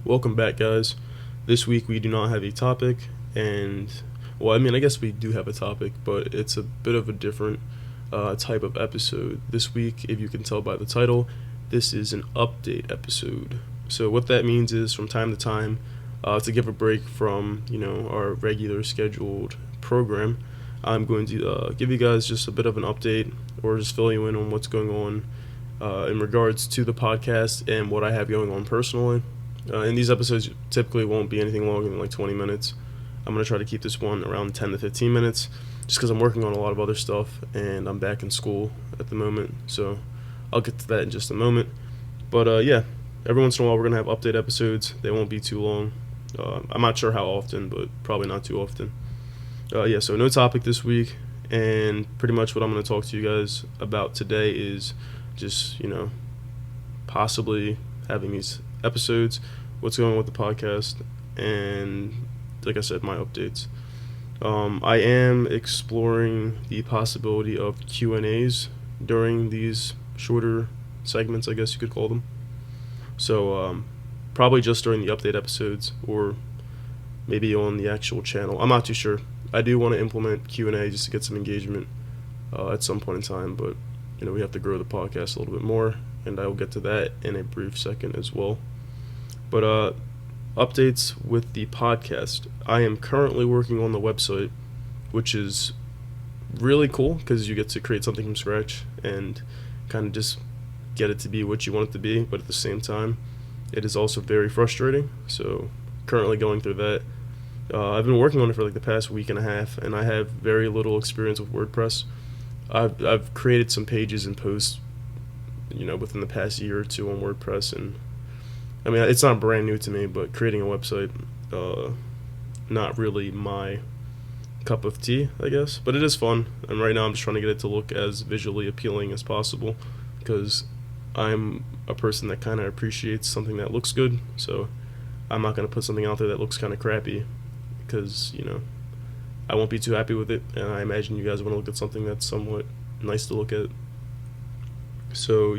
Welcome back, guys. This week we do not have a topic, and I guess we do have a topic, but it's a bit of a different type of episode. This week, if you can tell by the title, this is an update episode. So, what that means is from time to time, to give a break from our regular scheduled program, I'm going to give you guys just a bit of an update, or just fill you in on what's going on in regards to the podcast and what I have going on personally. And these episodes typically won't be anything longer than like 20 minutes. I'm going to try to keep this one around 10 to 15 minutes just because I'm working on a lot of other stuff and I'm back in school at the moment. So I'll get to that in just a moment. But every once in a while we're going to have update episodes. They won't be too long. I'm not sure how often, but probably not too often. So no topic this week. And pretty much what I'm going to talk to you guys about today is just, possibly having these episodes, what's going on with the podcast, and like I said, my updates. I am exploring the possibility of Q&As during these shorter segments, I guess you could call them. So probably just during the update episodes or maybe on the actual channel. I'm not too sure. I do want to implement Q&A just to get some engagement at some point in time, but we have to grow the podcast a little bit more, and I will get to that in a brief second as well. But updates with the podcast. I am currently working on the website, which is really cool because you get to create something from scratch and kind of just get it to be what you want it to be, but at the same time, it is also very frustrating. So currently going through that. I've been working on it for like the past week and a half, and I have very little experience with WordPress. I've created some pages and posts, within the past year or two on WordPress, and it's not brand new to me, but creating a website, not really my cup of tea, I guess, but it is fun, and right now I'm just trying to get it to look as visually appealing as possible, because I'm a person that kind of appreciates something that looks good, so I'm not going to put something out there that looks kind of crappy, because, I won't be too happy with it, and I imagine you guys want to look at something that's somewhat nice to look at. So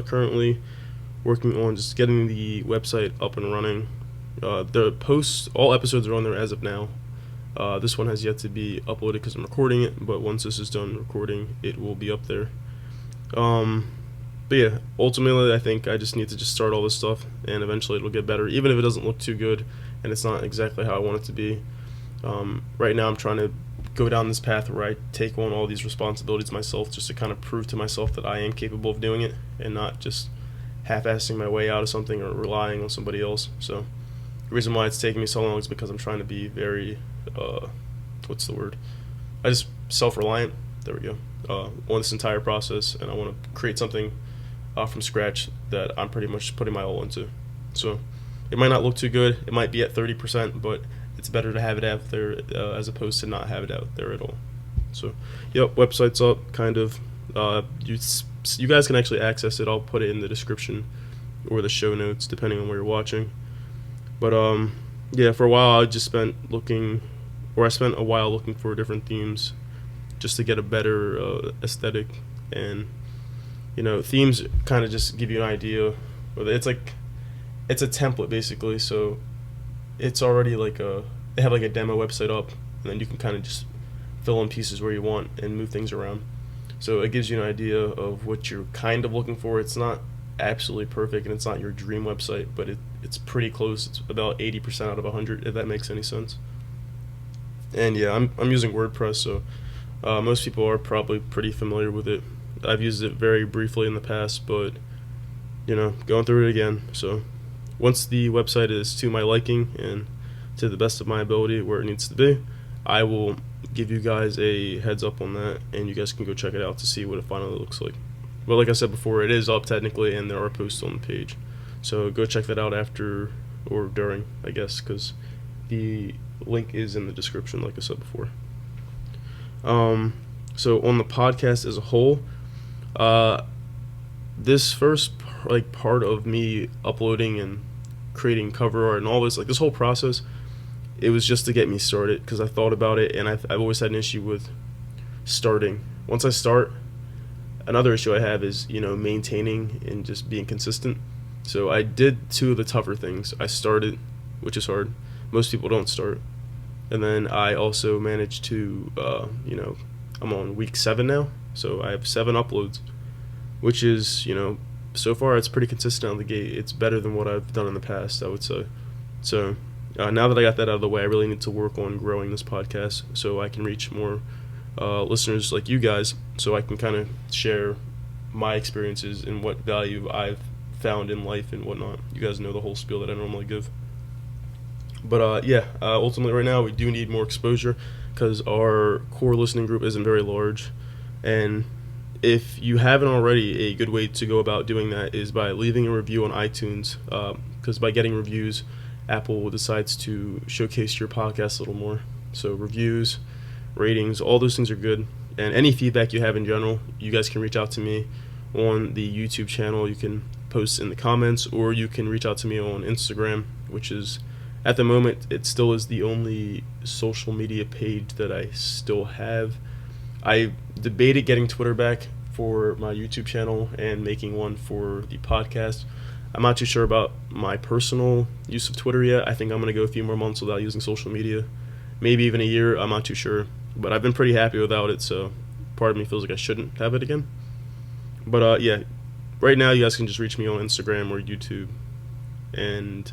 currently working on just getting the website up and running. The posts, all episodes are on there as of now. This one has yet to be uploaded because I'm recording it, but once this is done recording, it will be up there. Ultimately I think I just need to just start all this stuff, and eventually it'll get better, even if it doesn't look too good and it's not exactly how I want it to be. Right now I'm trying to go down this path where I take on all these responsibilities myself, just to kind of prove to myself that I am capable of doing it and not just half-assing my way out of something or relying on somebody else. So the reason why it's taking me so long is because I'm trying to be very self-reliant, there we go, on this entire process, and I want to create something from scratch that I'm pretty much putting my all into. So it might not look too good, it might be at 30%, but it's better to have it out there as opposed to not have it out there at all. So website's up, kind of. You guys can actually access it. I'll put it in the description or the show notes, depending on where you're watching. But for a while I spent a while looking for different themes just to get a better aesthetic, and themes kind of just give you an idea. It's a template basically, so it's already they have like a demo website up, and then you can kind of just fill in pieces where you want and move things around. So it gives you an idea of what you're kind of looking for. It's not absolutely perfect, and it's not your dream website, but it's pretty close. It's about 80% out of 100, if that makes any sense. And I'm using WordPress, so most people are probably pretty familiar with it. I've used it very briefly in the past, but going through it again. So once the website is to my liking and to the best of my ability where it needs to be, I will give you guys a heads up on that, and you guys can go check it out to see what it finally looks like. But like I said before, it is up technically, and there are posts on the page. So go check that out after or during, I guess, because the link is in the description, like I said before. So on the podcast as a whole, this first part of me uploading and creating cover art and all this, this whole process, it was just to get me started, because I thought about it, and I've always had an issue with starting. Once I start, another issue I have is maintaining and just being consistent. So I did two of the tougher things. I started, which is hard. Most people don't start. And then I also managed to, I'm on week 7 now. So I have 7 uploads, which is, so far it's pretty consistent out of the gate. It's better than what I've done in the past, I would say. So now that I got that out of the way, I really need to work on growing this podcast so I can reach more listeners like you guys, so I can kind of share my experiences and what value I've found in life and whatnot. You guys know the whole spiel that I normally give. But ultimately right now we do need more exposure because our core listening group isn't very large. And if you haven't already, a good way to go about doing that is by leaving a review on iTunes, because by getting reviews, Apple decides to showcase your podcast a little more. So reviews, ratings, all those things are good. And any feedback you have in general, you guys can reach out to me on the YouTube channel. You can post in the comments, or you can reach out to me on Instagram, which is, at the moment, it still is the only social media page that I still have. I debated getting Twitter back for my YouTube channel and making one for the podcast. I'm not too sure about my personal use of Twitter yet. I think I'm going to go a few more months without using social media. Maybe even a year, I'm not too sure. But I've been pretty happy without it, so part of me feels like I shouldn't have it again. But right now you guys can just reach me on Instagram or YouTube and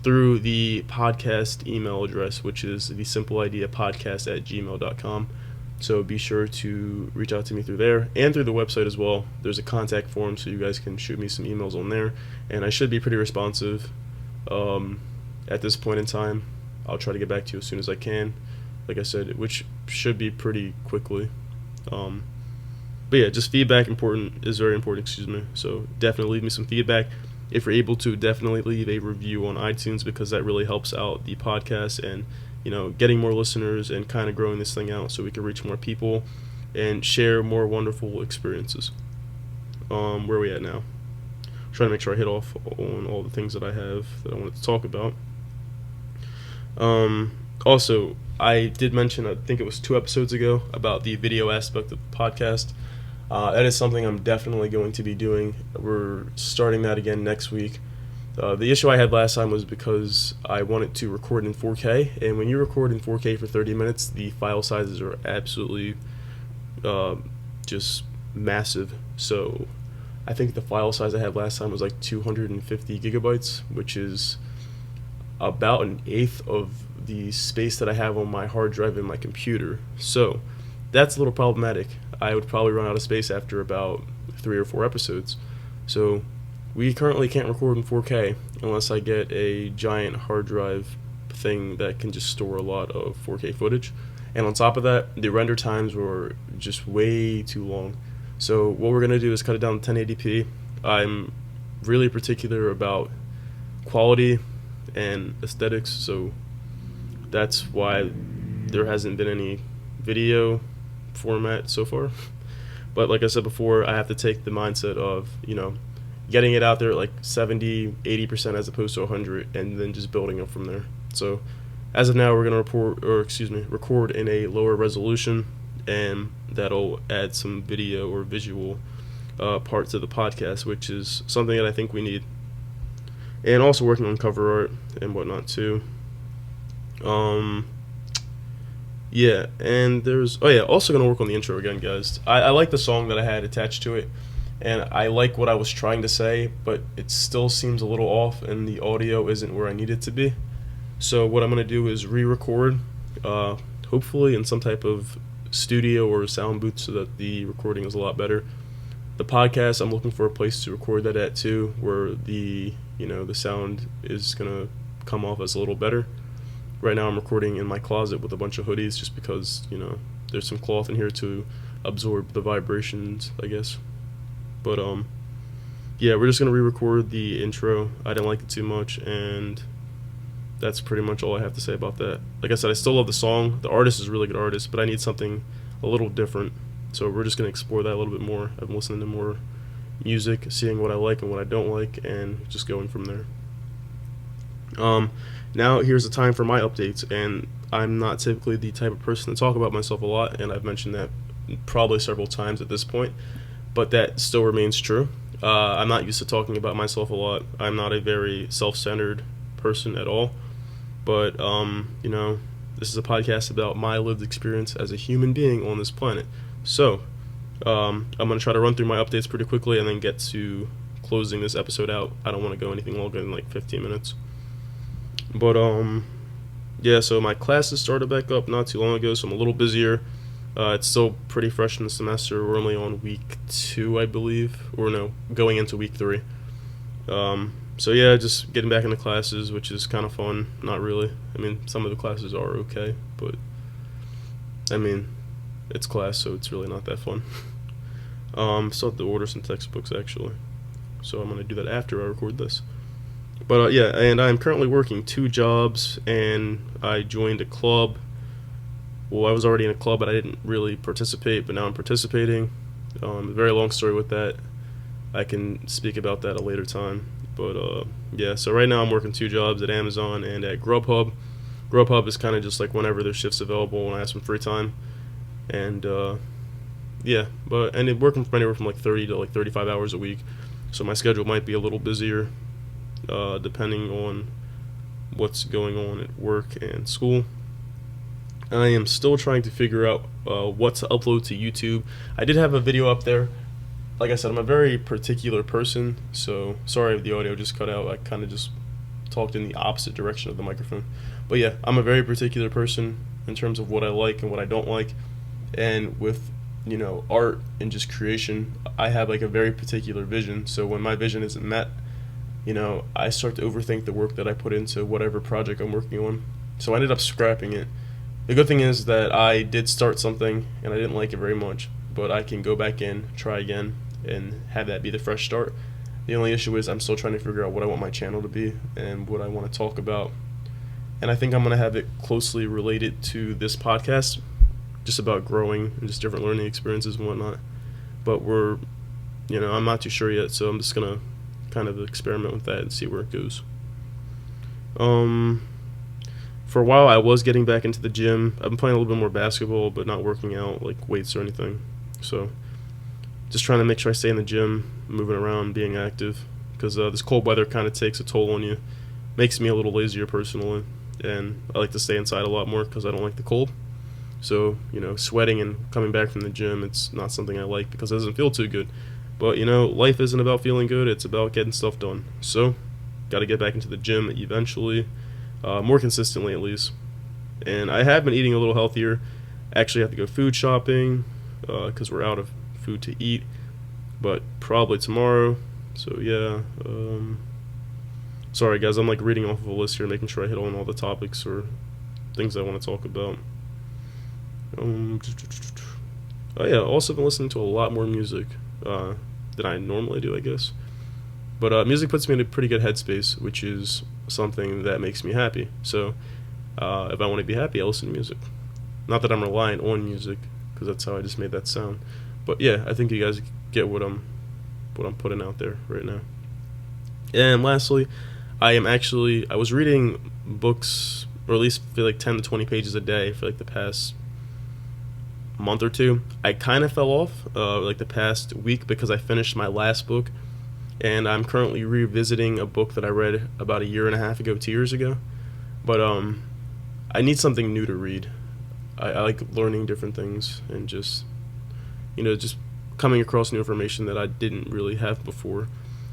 through the podcast email address, which is thesimpleideapodcast@gmail.com. So be sure to reach out to me through there and through the website as well. There's a contact form, so you guys can shoot me some emails on there, and I should be pretty responsive at this point in time. I'll try to get back to you as soon as I can, like I said, which should be pretty quickly. But yeah, just feedback is very important, so definitely leave me some feedback. If you're able to, definitely leave a review on iTunes, because that really helps out the podcast and getting more listeners and kind of growing this thing out so we can reach more people and share more wonderful experiences. Where are we at now? I'm trying to make sure I hit off on all the things that I have that I wanted to talk about. Also, I did mention, I think it was 2 episodes ago, about the video aspect of the podcast. That is something I'm definitely going to be doing. We're starting that again next week. The issue I had last time was because I wanted to record in 4K, and when you record in 4K for 30 minutes, the file sizes are absolutely just massive. So I think the file size I had last time was like 250 gigabytes, which is about an eighth of the space that I have on my hard drive in my computer. So that's a little problematic. I would probably run out of space after about 3 or 4 episodes. So we currently can't record in 4K unless I get a giant hard drive thing that can just store a lot of 4K footage. And on top of that, the render times were just way too long. So what we're going to do is cut it down to 1080p. I'm really particular about quality and aesthetics, so that's why there hasn't been any video format so far. But like I said before, I have to take the mindset of, getting it out there at like 70, 80% as opposed to 100, and then just building up from there. So as of now, we're going to record in a lower resolution, and that'll add some video or visual part to the podcast, which is something that I think we need. And also working on cover art and whatnot too. And there's also gonna work on the intro again, guys. I like the song that I had attached to it, and I like what I was trying to say, but it still seems a little off, and the audio isn't where I need it to be. So what I'm gonna do is re-record, hopefully in some type of studio or sound booth, so that the recording is a lot better. The podcast, I'm looking for a place to record that at too, where the sound is gonna come off as a little better. Right now I'm recording in my closet with a bunch of hoodies, just because there's some cloth in here to absorb the vibrations, I guess. But we're just gonna re-record the intro. I didn't like it too much, and that's pretty much all I have to say about that. Like I said, I still love the song. The artist is a really good artist, but I need something a little different. So we're just gonna explore that a little bit more. I've been listening to more music, seeing what I like and what I don't like, and just going from there. Now here's the time for my updates, and I'm not typically the type of person to talk about myself a lot, and I've mentioned that probably several times at this point, but that still remains true. I'm not used to talking about myself a lot. I'm not a very self-centered person at all. But, this is a podcast about my lived experience as a human being on this planet. So, I'm going to try to run through my updates pretty quickly and then get to closing this episode out. I don't want to go anything longer than like 15 minutes. But, yeah, so my classes started back up not too long ago, so I'm a little busier. It's still pretty fresh in the semester. We're only on week 2, I believe. Or no, going into week 3. So yeah, just getting back into classes, which is kind of fun. Not really. I mean, some of the classes are okay, but I mean, it's class, so it's really not that fun. Still have to order some textbooks, actually. So I'm going to do that after I record this. But yeah, and I'm currently working 2 jobs, and I joined a club. Well, I was already in a club, but I didn't really participate, but now I'm participating. A very long story with that. I can speak about that at a later time. But yeah, so right now I'm working 2 jobs at Amazon and at Grubhub. Grubhub is kind of just like whenever there's shifts available when I have some free time. And yeah, and working from anywhere from like 30 to like 35 hours a week. So my schedule might be a little busier depending on what's going on at work and school. I am still trying to figure out what to upload to YouTube. I did have a video up there. Like I said, I'm a very particular person, so sorry if the audio just cut out. I kind of just talked in the opposite direction of the microphone. But yeah, I'm a very particular person in terms of what I like and what I don't like. And with, art and just creation, I have like a very particular vision. So when my vision isn't met, I start to overthink the work that I put into whatever project I'm working on. So I ended up scrapping it. The good thing is that I did start something and I didn't like it very much, but I can go back in, try again, and have that be the fresh start. The only issue is I'm still trying to figure out what I want my channel to be and what I want to talk about. And I think I'm going to have it closely related to this podcast, just about growing and just different learning experiences and whatnot. But I'm not too sure yet, so I'm just going to kind of experiment with that and see where it goes. For a while, I was getting back into the gym. I've been playing a little bit more basketball, but not working out, like weights or anything. So just trying to make sure I stay in the gym, moving around, being active, because this cold weather kind of takes a toll on you. Makes me a little lazier personally, and I like to stay inside a lot more because I don't like the cold. So, sweating and coming back from the gym, it's not something I like because it doesn't feel too good. But, life isn't about feeling good, it's about getting stuff done. So, got to get back into the gym eventually. More consistently at least. And I have been eating a little healthier. Actually have to go food shopping because we're out of food to eat, but probably tomorrow. So yeah, sorry guys, I'm like reading off of a list here, making sure I hit on all the topics or things I want to talk about. Oh yeah, also been listening to a lot more music than I normally do, I guess. But music puts me in a pretty good headspace, which is something that makes me happy. So if I want to be happy, I listen to music. Not that I'm reliant on music, because that's how I just made that sound. But yeah, I think you guys get what I'm putting out there right now. And lastly, I was reading books, or at least feel like 10 to 20 pages a day for like the past month or 2. I kind of fell off like the past week because I finished my last book. And I'm currently revisiting a book that I read about 1.5 years ago, 2 years ago. But I need something new to read. I like learning different things and just coming across new information that I didn't really have before.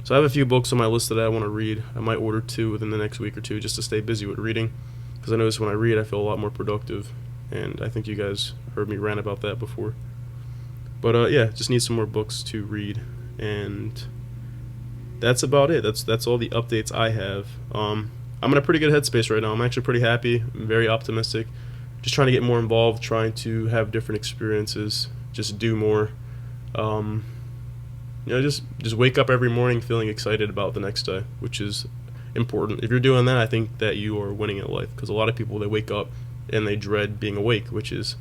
So I have a few books on my list that I want to read. I might order 2 within the next week or 2 just to stay busy with reading. Because I notice when I read, I feel a lot more productive. And I think you guys heard me rant about that before. But yeah, just need some more books to read. And that's about it. That's all the updates I have. I'm in a pretty good headspace right now. I'm actually pretty happy. I'm very optimistic. Just trying to get more involved, trying to have different experiences, just do more. Just wake up every morning feeling excited about the next day, which is important. If you're doing that, I think that you are winning at life, because a lot of people, they wake up and they dread being awake, which is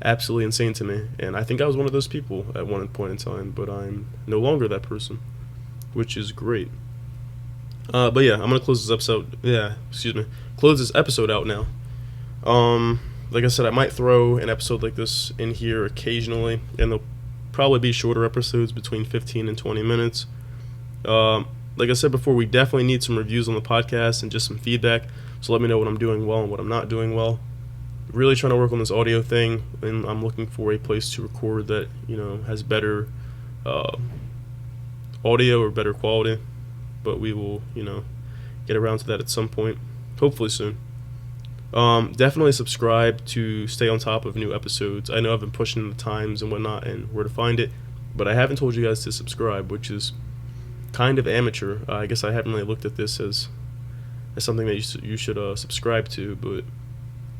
absolutely insane to me. And I think I was one of those people at one point in time, but I'm no longer that person, which is great. But yeah, I'm gonna close this episode. Close this episode out now. Like I said, I might throw an episode like this in here occasionally, and they'll probably be shorter episodes between 15 and 20 minutes. Like I said before, we definitely need some reviews on the podcast and just some feedback. So let me know what I'm doing well and what I'm not doing well. Really trying to work on this audio thing, and I'm looking for a place to record that has better audio or better quality. But we will get around to that at some point, hopefully soon. Definitely subscribe to stay on top of new episodes. I know I've been pushing the times and whatnot and where to find it, but I haven't told you guys to subscribe, which is kind of amateur. I guess I haven't really looked at this as something that you should subscribe to, but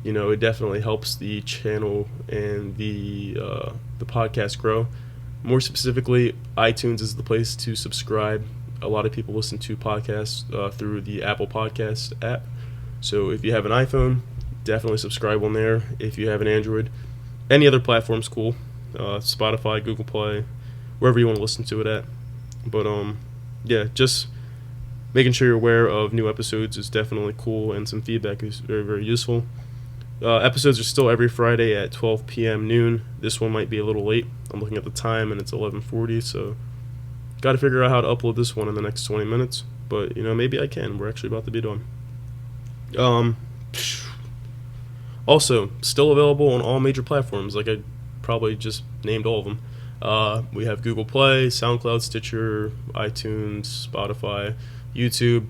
it definitely helps the channel and the podcast grow. More specifically, iTunes is the place to subscribe. A lot of people listen to podcasts through the Apple Podcast app. So if you have an iPhone, definitely subscribe on there. If you have an Android, any other platform's cool. Spotify, Google Play, wherever you want to listen to it at. But yeah, just making sure you're aware of new episodes is definitely cool, and some feedback is very, very useful. Episodes are still every Friday at 12 p.m. noon. This one might be a little late. I'm looking at the time and it's 11:40, so got to figure out how to upload this one in the next 20 minutes. But maybe I can. We're actually about to be done. Also, still available on all major platforms. Like I probably just named all of them. We have Google Play, SoundCloud, Stitcher, iTunes, Spotify, YouTube,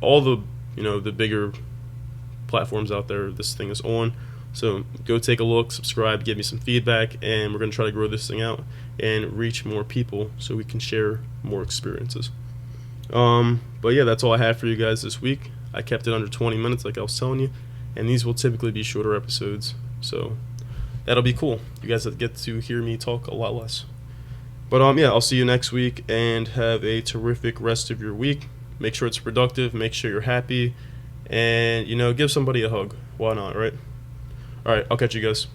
all the the bigger platforms out there this thing is on. So go take a look, subscribe, give me some feedback, and we're going to try to grow this thing out and reach more people so we can share more experiences. But yeah, that's all I had for you guys this week. I kept it under 20 minutes like I was telling you, and these will typically be shorter episodes, so that'll be cool. You guys get to hear me talk a lot less. But yeah, I'll see you next week, and have a terrific rest of your week. Make sure it's productive, make sure you're happy, and give somebody a hug. Why not, right? Alright, I'll catch you guys.